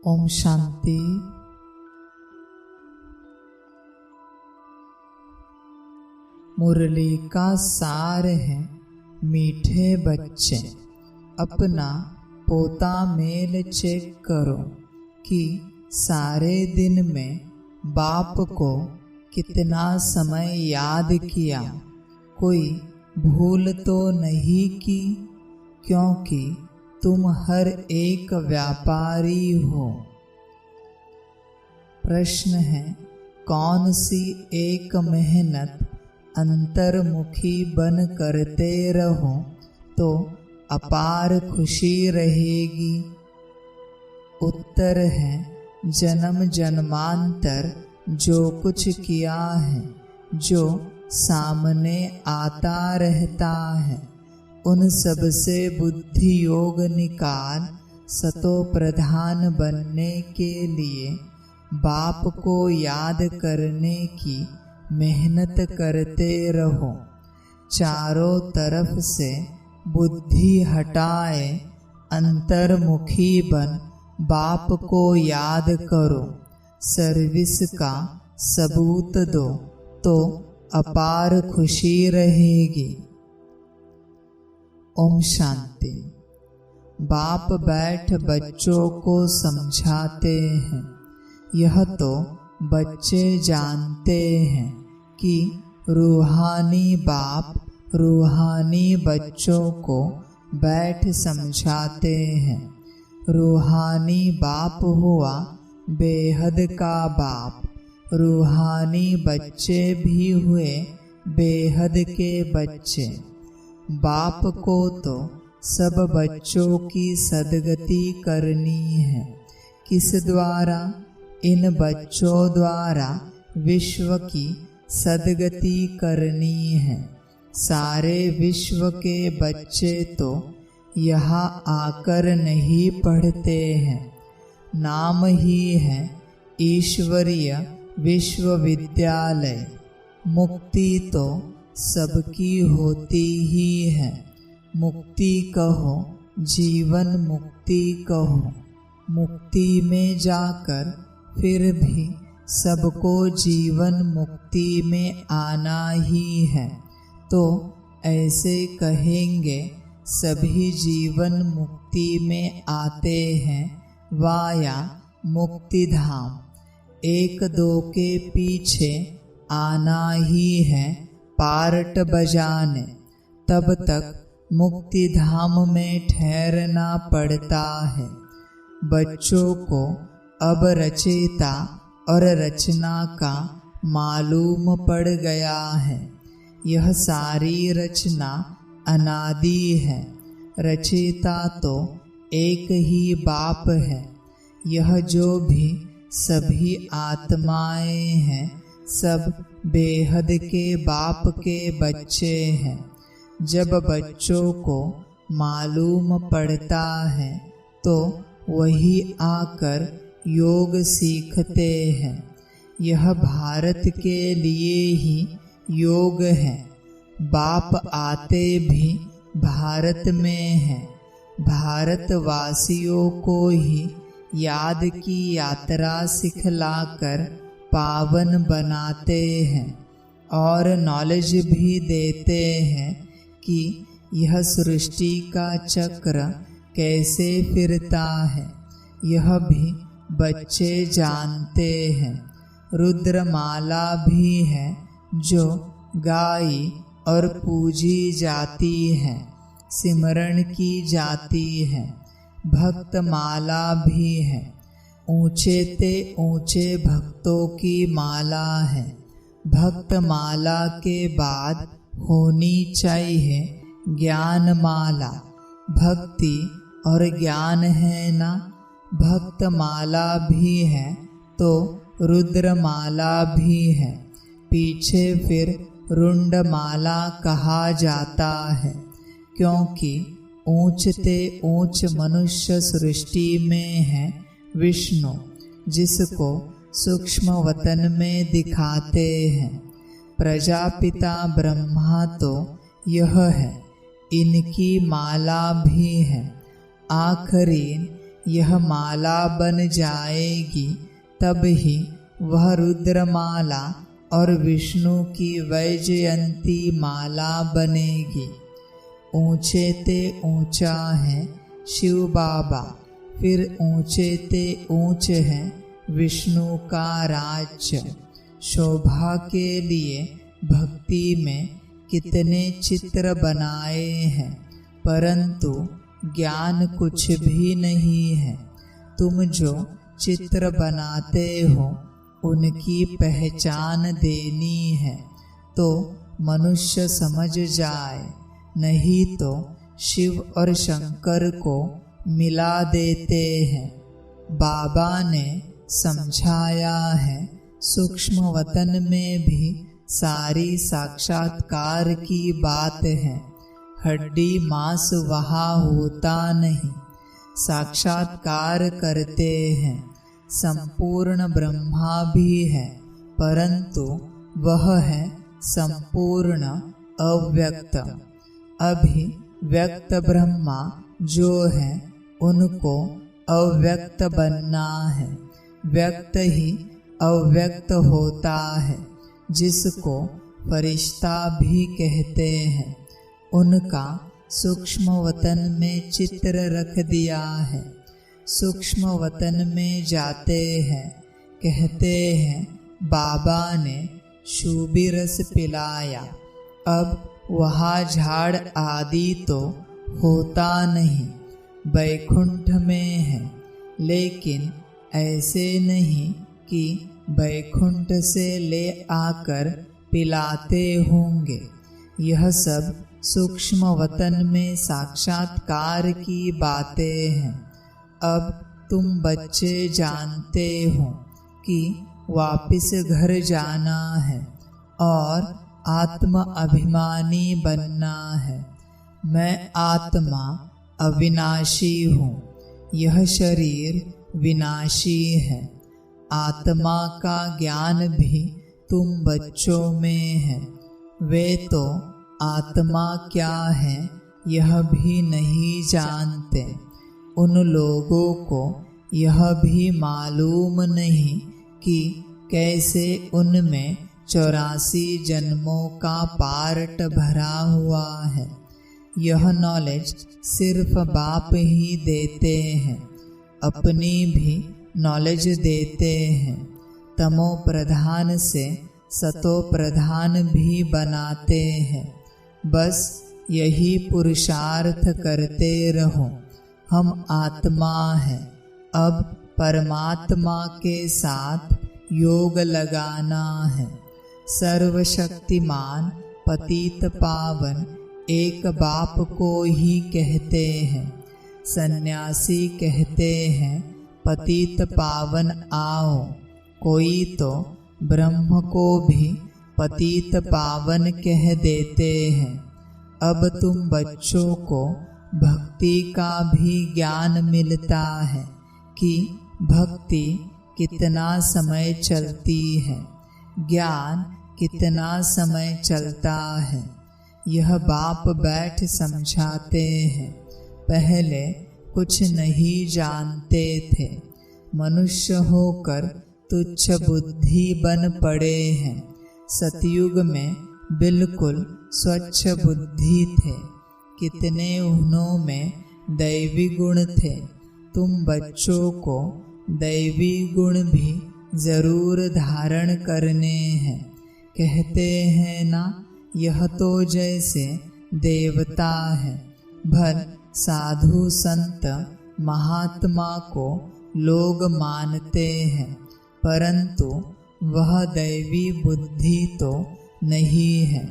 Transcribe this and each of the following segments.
ओम शांति। मुरली का सार है मीठे बच्चे, अपना पोता मेल चेक करो कि सारे दिन में बाप को कितना समय याद किया, कोई भूल तो नहीं की, क्योंकि तुम हर एक व्यापारी हो। प्रश्न है, कौन सी एक मेहनत अंतर्मुखी बन करते रहो तो अपार खुशी रहेगी। उत्तर है, जन्म जन्मांतर जो कुछ किया है, जो सामने आता रहता है, उन सब से बुद्धि योग निकाल सतो प्रधान बनने के लिए बाप को याद करने की मेहनत करते रहो। चारों तरफ से बुद्धि हटाए अंतर्मुखी बन बाप को याद करो। सर्विस का सबूत दो तो अपार खुशी रहेगी। ओम शांति। बाप बैठ बच्चों को समझाते हैं। यह तो बच्चे जानते हैं कि रूहानी बाप रूहानी बच्चों को बैठ समझाते हैं। रूहानी बाप हुआ बेहद का बाप, रूहानी बच्चे भी हुए बेहद के बच्चे। बाप को तो सब बच्चों की सदगति करनी है। किस द्वारा? इन बच्चों द्वारा विश्व की सदगति करनी है। सारे विश्व के बच्चे तो यहाँ आकर नहीं पढ़ते हैं, नाम ही है ईश्वरीय विश्वविद्यालय। मुक्ति तो सबकी होती ही है। मुक्ति कहो, जीवन मुक्ति कहो। मुक्ति में जाकर फिर भी सबको जीवन मुक्ति में आना ही है, तो ऐसे कहेंगे सभी जीवन मुक्ति में आते हैं वाया मुक्ति धाम। एक दो के पीछे आना ही है पार्ट बजाने, तब तक मुक्ति धाम में ठहरना पड़ता है। बच्चों को अब रचयिता और रचना का मालूम पड़ गया है। यह सारी रचना अनादि है। रचयिता तो एक ही बाप है। यह जो भी सभी आत्माएं हैं, सब बेहद के बाप के बच्चे हैं। जब बच्चों को मालूम पड़ता है तो वही आकर योग सीखते हैं। यह भारत के लिए ही योग है। बाप आते भी भारत में हैं। भारतवासियों को ही याद की यात्रा सिखलाकर पावन बनाते हैं और नॉलेज भी देते हैं कि यह सृष्टि का चक्र कैसे फिरता है। यह भी बच्चे जानते हैं। रुद्रमाला भी है जो गाई और पूजी जाती है, सिमरण की जाती है। भक्तमाला भी है। ऊंचे ते ऊंचे भक्तों की माला है। भक्त माला के बाद होनी चाहिए ज्ञान माला। भक्ति और ज्ञान है ना। भक्त माला भी है तो रुद्र माला भी है। पीछे फिर रुंड माला कहा जाता है, क्योंकि ऊंचते ऊंच मनुष्य सृष्टि में है विष्णु, जिसको सूक्ष्म वतन में दिखाते हैं। प्रजापिता ब्रह्मा तो यह है। इनकी माला भी है। आखरीन यह माला बन जाएगी तब ही वह रुद्रमाला और विष्णु की वैजयंती माला बनेगी। ऊंचे ते ऊंचा है शिव बाबा, फिर ऊंचे ते ऊंच है विष्णु का राज्य। शोभा के लिए भक्ति में कितने चित्र बनाए हैं, परंतु ज्ञान कुछ भी नहीं है। तुम जो चित्र बनाते हो उनकी पहचान देनी है तो मनुष्य समझ जाए, नहीं तो शिव और शंकर को मिला देते हैं। बाबा ने समझाया है, सूक्ष्म वतन में भी सारी साक्षात्कार की बात है। हड्डी मांस वहाँ होता नहीं, साक्षात्कार करते हैं। संपूर्ण ब्रह्मा भी है, परंतु वह है संपूर्ण अव्यक्त। अभी व्यक्त ब्रह्मा जो है उनको अव्यक्त बनना है। व्यक्त ही अव्यक्त होता है, जिसको फरिश्ता भी कहते हैं। उनका सूक्ष्म वतन में चित्र रख दिया है। सूक्ष्म वतन में जाते हैं, कहते हैं बाबा ने शूबी रस पिलाया। अब वहाँ झाड़ आदि तो होता नहीं, बैकुंठ में है। लेकिन ऐसे नहीं कि बैकुंठ से ले आकर पिलाते होंगे। यह सब सूक्ष्म वतन में साक्षात्कार की बातें हैं। अब तुम बच्चे जानते हो कि वापिस घर जाना है और आत्म अभिमानी बनना है। मैं आत्मा अविनाशी हूँ, यह शरीर विनाशी है। आत्मा का ज्ञान भी तुम बच्चों में है। वे तो आत्मा क्या है यह भी नहीं जानते। उन लोगों को यह भी मालूम नहीं कि कैसे उनमें 84 जन्मों का पार्ट भरा हुआ है। यह नॉलेज सिर्फ बाप ही देते हैं, अपनी भी नॉलेज देते हैं। तमो प्रधान से सतो प्रधान भी बनाते हैं। बस यही पुरुषार्थ करते रहो। हम आत्मा हैं, अब परमात्मा के साथ योग लगाना है। सर्वशक्तिमान पतित पावन एक बाप को ही कहते हैं। सन्यासी कहते हैं पतित पावन आओ। कोई तो ब्रह्म को भी पतित पावन कह देते हैं। अब तुम बच्चों को भक्ति का भी ज्ञान मिलता है कि भक्ति कितना समय चलती है, ज्ञान कितना समय चलता है। यह बाप बैठ समझाते हैं। पहले कुछ नहीं जानते थे, मनुष्य होकर तुच्छ बुद्धि बन पड़े हैं। सतयुग में बिल्कुल स्वच्छ बुद्धि थे। कितने उन्हों में दैवी गुण थे। तुम बच्चों को दैवी गुण भी जरूर धारण करने हैं। कहते हैं ना, यह तो जैसे देवता है। भल साधु संत महात्मा को लोग मानते हैं, परंतु वह दैवी बुद्धि तो नहीं है।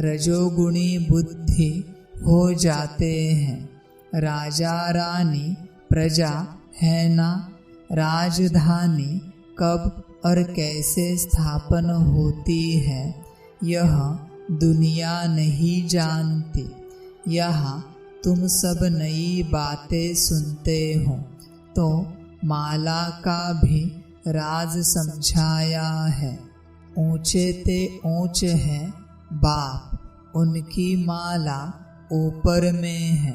रजोगुणी बुद्धि हो जाते हैं। राजा रानी प्रजा है ना, राजधानी कब और कैसे स्थापन होती है यह दुनिया नहीं जानती। यहाँ तुम सब नई बातें सुनते हो तो माला का भी राज समझाया है। ऊंचे ते ऊंच है बाप, उनकी माला ऊपर में है।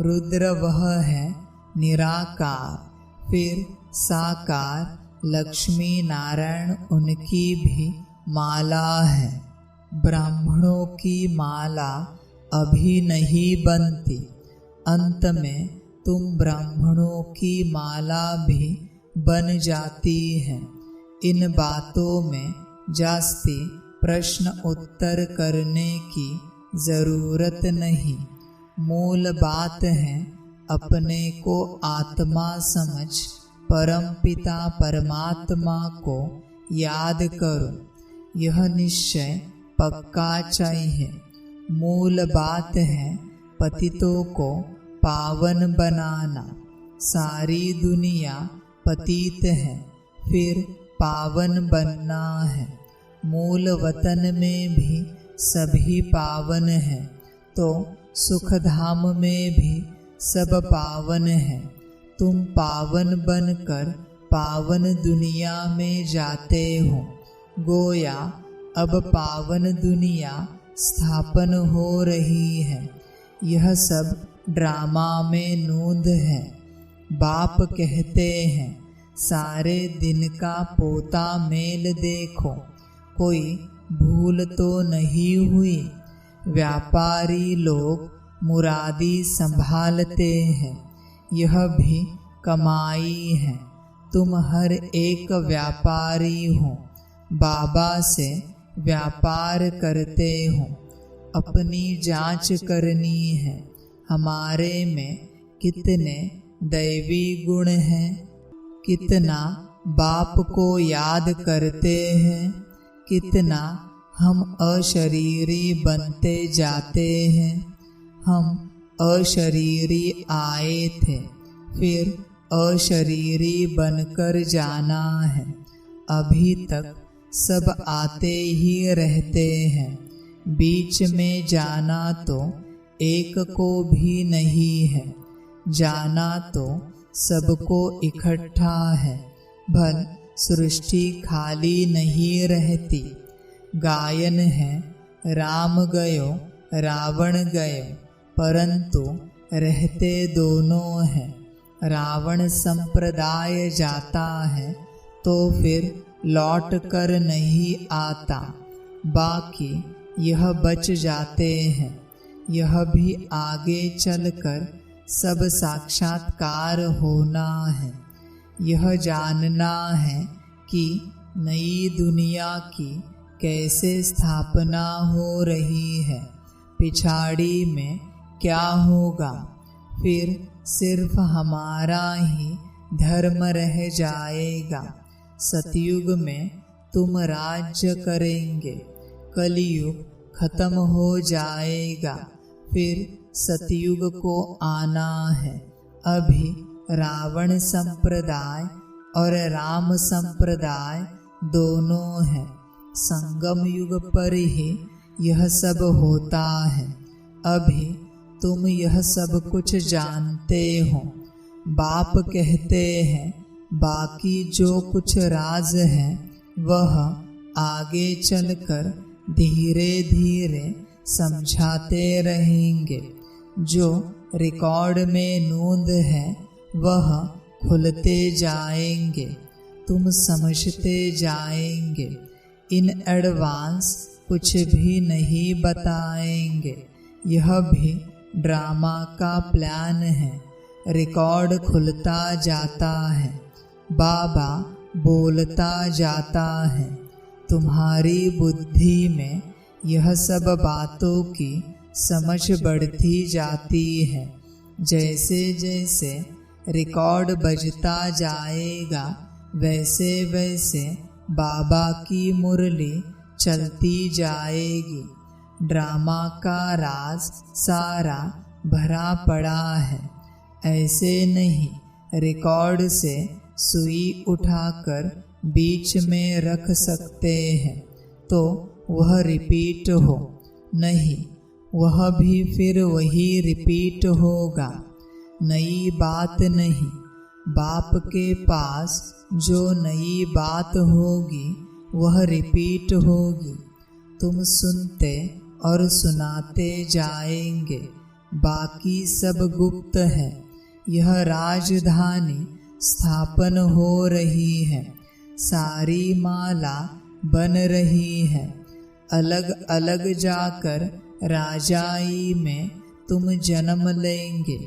रुद्र वह है निराकार। फिर साकार लक्ष्मी नारायण उनकी भी माला है। ब्राह्मणों की माला अभी नहीं बनती, अंत में तुम ब्राह्मणों की माला भी बन जाती है। इन बातों में जास्ती प्रश्न उत्तर करने की जरूरत नहीं। मूल बात है अपने को आत्मा समझ परमपिता परमात्मा को याद करो। यह निश्चय पक्का चाहिए। मूल बात है पतितों को पावन बनाना। सारी दुनिया पतित है, फिर पावन बनना है। मूल वतन में भी सभी पावन है, तो सुखधाम में भी सब पावन है। तुम पावन बनकर पावन दुनिया में जाते हो। गोया अब पावन दुनिया स्थापन हो रही है। यह सब ड्रामा में नूंद है। बाप कहते हैं सारे दिन का पोता मेल देखो, कोई भूल तो नहीं हुई। व्यापारी लोग मुरादी संभालते हैं, यह भी कमाई है। तुम हर एक व्यापारी हो, बाबा से व्यापार करते हो। अपनी जांच करनी है, हमारे में कितने दैवी गुण हैं, कितना बाप को याद करते हैं, कितना हम अशरीरी बनते जाते हैं। हम अशरीरी आए थे, फिर अशरीरी बनकर जाना है। अभी तक सब आते ही रहते हैं, बीच में जाना तो एक को भी नहीं है। जाना तो सबको इकट्ठा है। भल सृष्टि खाली नहीं रहती। गायन है राम गयो रावण गयो, परंतु रहते दोनों हैं। रावण संप्रदाय जाता है तो फिर लौट कर नहीं आता, बाकी यह बच जाते हैं। यह भी आगे चलकर सब साक्षात्कार होना है। यह जानना है कि नई दुनिया की कैसे स्थापना हो रही है, पिछाड़ी में क्या होगा। फिर सिर्फ हमारा ही धर्म रह जाएगा। सतयुग में तुम राज्य करेंगे, कलयुग खत्म हो जाएगा, फिर सतयुग को आना है। अभी रावण संप्रदाय और राम संप्रदाय दोनों हैं। संगम युग पर ही यह सब होता है। अभी तुम यह सब कुछ जानते हो। बाप कहते हैं बाकी जो कुछ राज है वह आगे चलकर धीरे धीरे समझाते रहेंगे। जो रिकॉर्ड में नोंद है वह खुलते जाएंगे, तुम समझते जाएंगे। इन एडवांस कुछ भी नहीं बताएंगे। यह भी ड्रामा का प्लान है। रिकॉर्ड खुलता जाता है, बाबा बोलता जाता है। तुम्हारी बुद्धि में यह सब बातों की समझ बढ़ती जाती है। जैसे जैसे रिकॉर्ड बजता जाएगा वैसे वैसे बाबा की मुरली चलती जाएगी। ड्रामा का राज सारा भरा पड़ा है। ऐसे नहीं रिकॉर्ड से सुई उठाकर बीच में रख सकते हैं तो वह रिपीट हो, नहीं वह भी फिर वही रिपीट होगा। नई बात नहीं, बाप के पास जो नई बात होगी वह रिपीट होगी। तुम सुनते और सुनाते जाएंगे, बाकी सब गुप्त है। यह राजधानी स्थापन हो रही है, सारी माला बन रही है। अलग अलग जाकर राजाई में तुम जन्म लेंगे।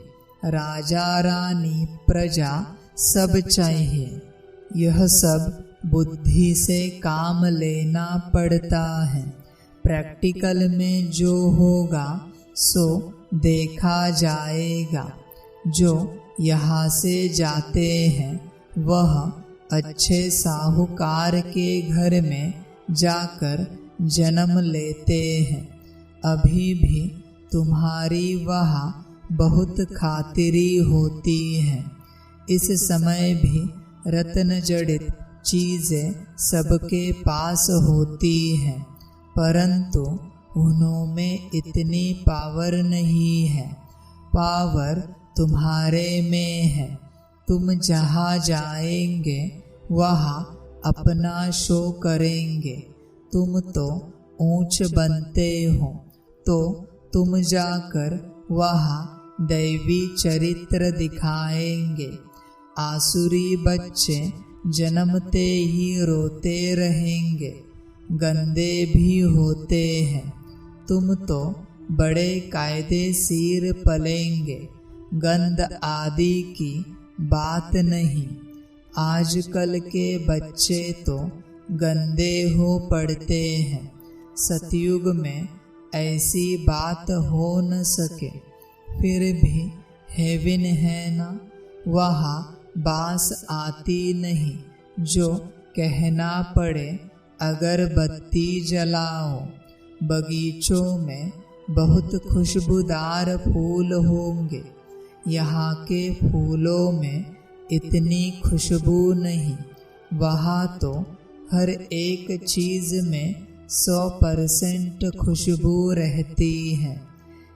राजा रानी प्रजा सब चाहिए। यह सब बुद्धि से काम लेना पड़ता है। प्रैक्टिकल में जो होगा सो देखा जाएगा। जो यहाँ से जाते हैं वह अच्छे साहूकार के घर में जाकर जन्म लेते हैं। अभी भी तुम्हारी वहाँ बहुत खातिरी होती है। इस समय भी रत्न जड़ित चीज़ें सबके पास होती हैं, परंतु उनमें इतनी पावर नहीं है। पावर तुम्हारे में है। तुम जहाँ जाएंगे वहाँ अपना शो करेंगे। तुम तो ऊंच बनते हो तो तुम जाकर वहाँ दैवी चरित्र दिखाएंगे। आसुरी बच्चे जन्मते ही रोते रहेंगे, गंदे भी होते हैं। तुम तो बड़े कायदेशीर पलेंगे, गंद आदि की बात नहीं। आजकल के बच्चे तो गंदे हो पड़ते हैं। सतयुग में ऐसी बात हो न सके। फिर भी हेवन है ना, वहाँ बास आती नहीं जो कहना पड़े अगरबत्ती जलाओ। बगीचों में बहुत खुशबूदार फूल होंगे। यहाँ के फूलों में इतनी खुशबू नहीं। वहाँ तो हर एक चीज़ में 100% खुशबू रहती है।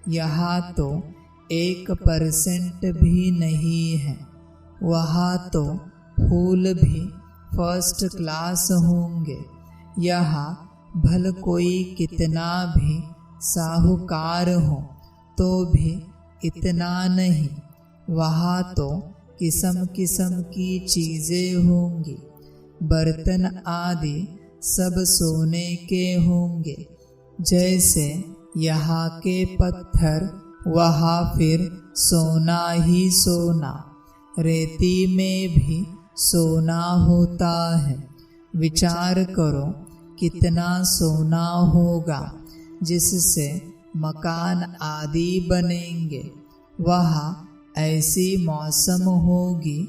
यहाँ तो 1% भी नहीं है। वहाँ तो फूल भी फर्स्ट क्लास होंगे। यहाँ भल कोई कितना भी साहूकार हो तो भी इतना नहीं। वहाँ तो किस्म किस्म की चीज़ें होंगी। बर्तन आदि सब सोने के होंगे। जैसे यहाँ के पत्थर वहाँ फिर सोना ही सोना। रेती में भी सोना होता है। विचार करो कितना सोना होगा जिससे मकान आदि बनेंगे। वहाँ ऐसी मौसम होगी,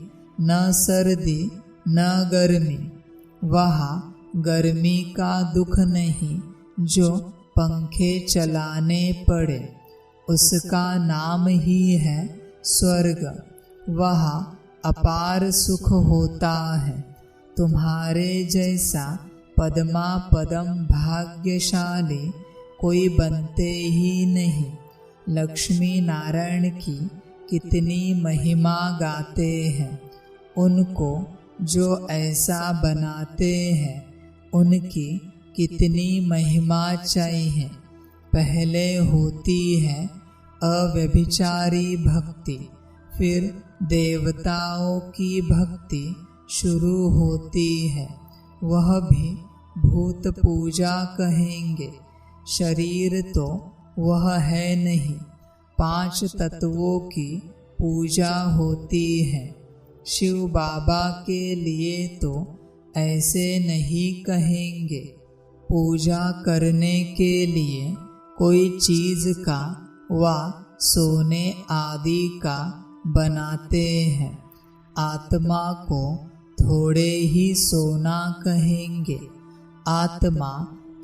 न सर्दी न गर्मी। वहाँ गर्मी का दुख नहीं जो पंखे चलाने पड़े। उसका नाम ही है स्वर्ग। वहाँ अपार सुख होता है। तुम्हारे जैसा पद्मा पदम भाग्यशाली कोई बनते ही नहीं। लक्ष्मी नारायण की कितनी महिमा गाते हैं। उनको जो ऐसा बनाते हैं उनकी कितनी महिमा चाहिए। पहले होती है अव्यभिचारी भक्ति, फिर देवताओं की भक्ति शुरू होती है। वह भी भूत पूजा कहेंगे। शरीर तो वह है नहीं। 5 तत्वों की पूजा होती है। शिव बाबा के लिए तो ऐसे नहीं कहेंगे। पूजा करने के लिए कोई चीज़ का व सोने आदि का बनाते हैं। आत्मा को थोड़े ही सोना कहेंगे। आत्मा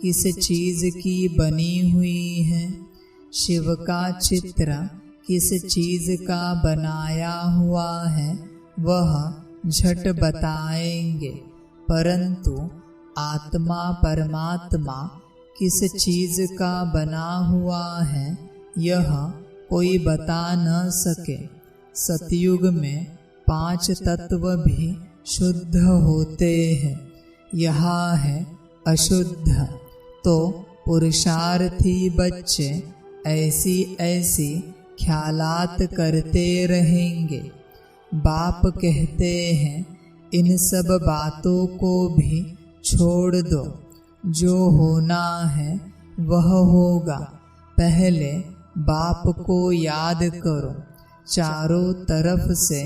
किस चीज़ की बनी हुई है? शिव का चित्र किस चीज़ का बनाया हुआ है वह झट बताएंगे, परंतु आत्मा परमात्मा किस चीज़ का बना हुआ है यह कोई बता न सके। सतयुग में 5 तत्व भी शुद्ध होते हैं। यहाँ है अशुद्ध। तो पुरुषार्थी बच्चे ऐसी ऐसी ख्यालात करते रहेंगे। बाप कहते हैं इन सब बातों को भी छोड़ दो, जो होना है वह होगा। पहले बाप को याद करो, चारों तरफ से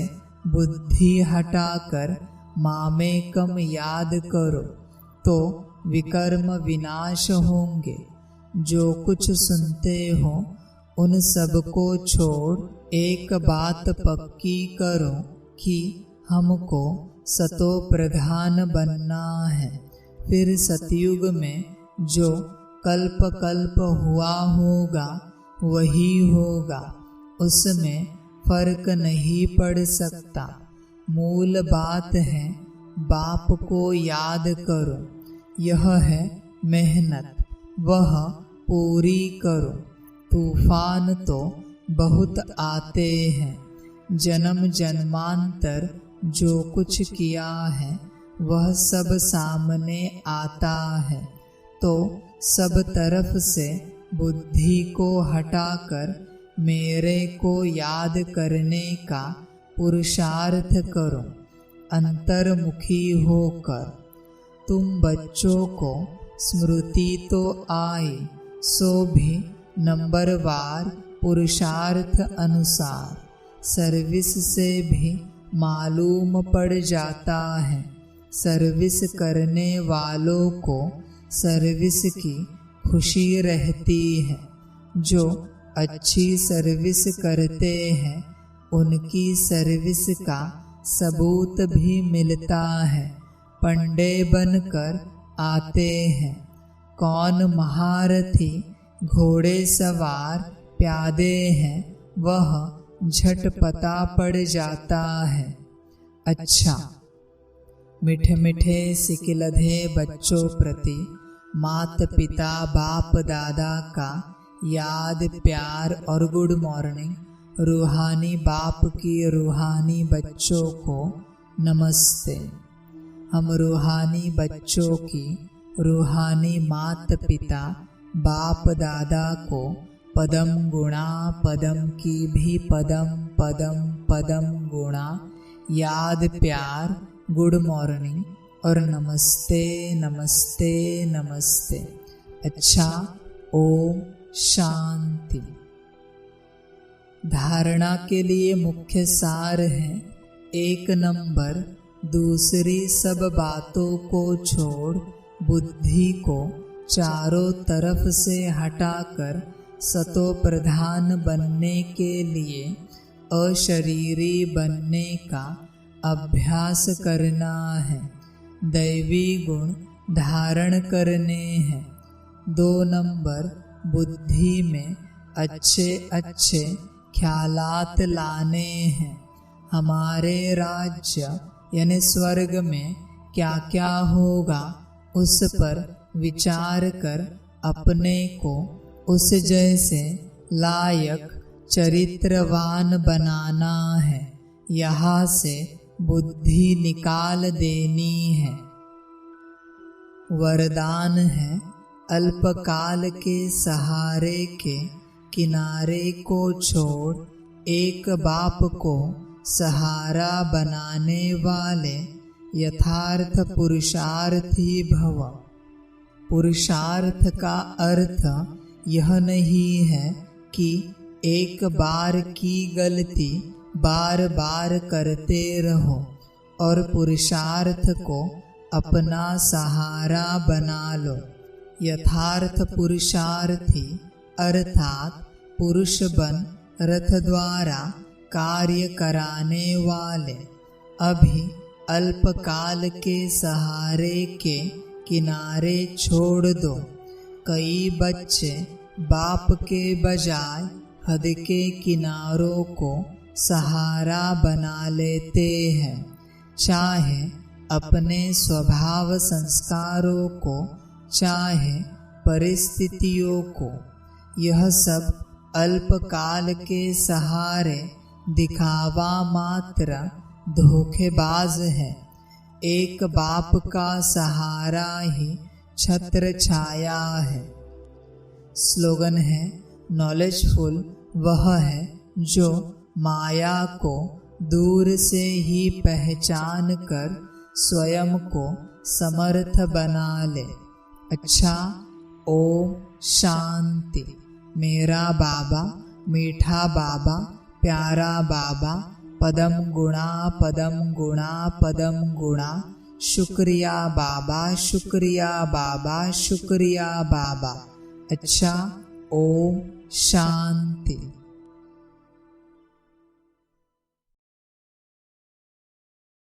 बुद्धि हटाकर मामेकम याद करो, तो विकर्म विनाश होंगे। जो कुछ सुनते हो उन सब को छोड़ एक बात पक्की करो कि हमको सतो प्रधान बनना है। फिर सतयुग में जो कल्प कल्प हुआ होगा वही होगा, उसमें फर्क नहीं पड़ सकता। मूल बात है बाप को याद करो, यह है मेहनत, वह पूरी करो। तूफान तो बहुत आते हैं, जन्म जन्मांतर जो कुछ किया है वह सब सामने आता है। तो सब तरफ से बुद्धि को हटाकर मेरे को याद करने का पुरुषार्थ करो, अंतर्मुखी होकर। तुम बच्चों को स्मृति तो आई, सो भी नंबरवार पुरुषार्थ अनुसार सर्विस से भी मालूम पड़ जाता है। सर्विस करने वालों को सर्विस की खुशी रहती है। जो अच्छी सर्विस करते हैं उनकी सर्विस का सबूत भी मिलता है। पंडे बनकर आते हैं, कौन महारथी घोड़े सवार प्यादे हैं वह झट पता पड़ जाता है। अच्छा, मीठे मीठे सिकिलधे बच्चों प्रति मात पिता बाप दादा का याद प्यार और गुड मॉर्निंग। रूहानी बाप की रूहानी बच्चों को नमस्ते। हम रूहानी बच्चों की रूहानी मात पिता बाप दादा को पदम गुणा पदम की भी पदम पदम पदम गुणा याद प्यार गुड मॉर्निंग और नमस्ते नमस्ते नमस्ते। अच्छा, ओम शांति। धारणा के लिए मुख्य सार है, 1 नंबर, दूसरी सब बातों को छोड़ बुद्धि को चारों तरफ से हटाकर सतो प्रधान बनने के लिए अशरीरी बनने का अभ्यास करना है। दैवी गुण धारण करने हैं। 2 नंबर, बुद्धि में अच्छे अच्छे ख्यालात लाने हैं। हमारे राज्य यानी स्वर्ग में क्या क्या होगा उस पर विचार कर अपने को उस जैसे लायक चरित्रवान बनाना है। यहाँ से बुद्धि निकाल देनी है। वरदान है, अल्पकाल के सहारे के किनारे को छोड़ एक बाप को सहारा बनाने वाले यथार्थ पुरुषार्थी भव। पुरुषार्थ का अर्थ यह नहीं है कि एक बार की गलती बार बार करते रहो और पुरुषार्थ को अपना सहारा बना लो। यथार्थ पुरुषार्थी अर्थात पुरुष बन रथ द्वारा कार्य कराने वाले अभी अल्पकाल के सहारे के किनारे छोड़ दो। कई बच्चे बाप के बजाय हद के किनारों को सहारा बना लेते हैं, चाहे अपने स्वभाव संस्कारों को चाहे परिस्थितियों को। यह सब अल्पकाल के सहारे दिखावा मात्र धोखेबाज है। एक बाप का सहारा ही छत्र छाया है। स्लोगन है, नॉलेजफुल वह है जो माया को दूर से ही पहचान कर स्वयं को समर्थ बना ले। अच्छा, ओम शांति। मेरा बाबा, मीठा बाबा, प्यारा बाबा, पदम गुणा पदम गुणा पदम गुणा, शुक्रिया बाबा, शुक्रिया बाबा, शुक्रिया बाबा। अच्छा, ओम शांति।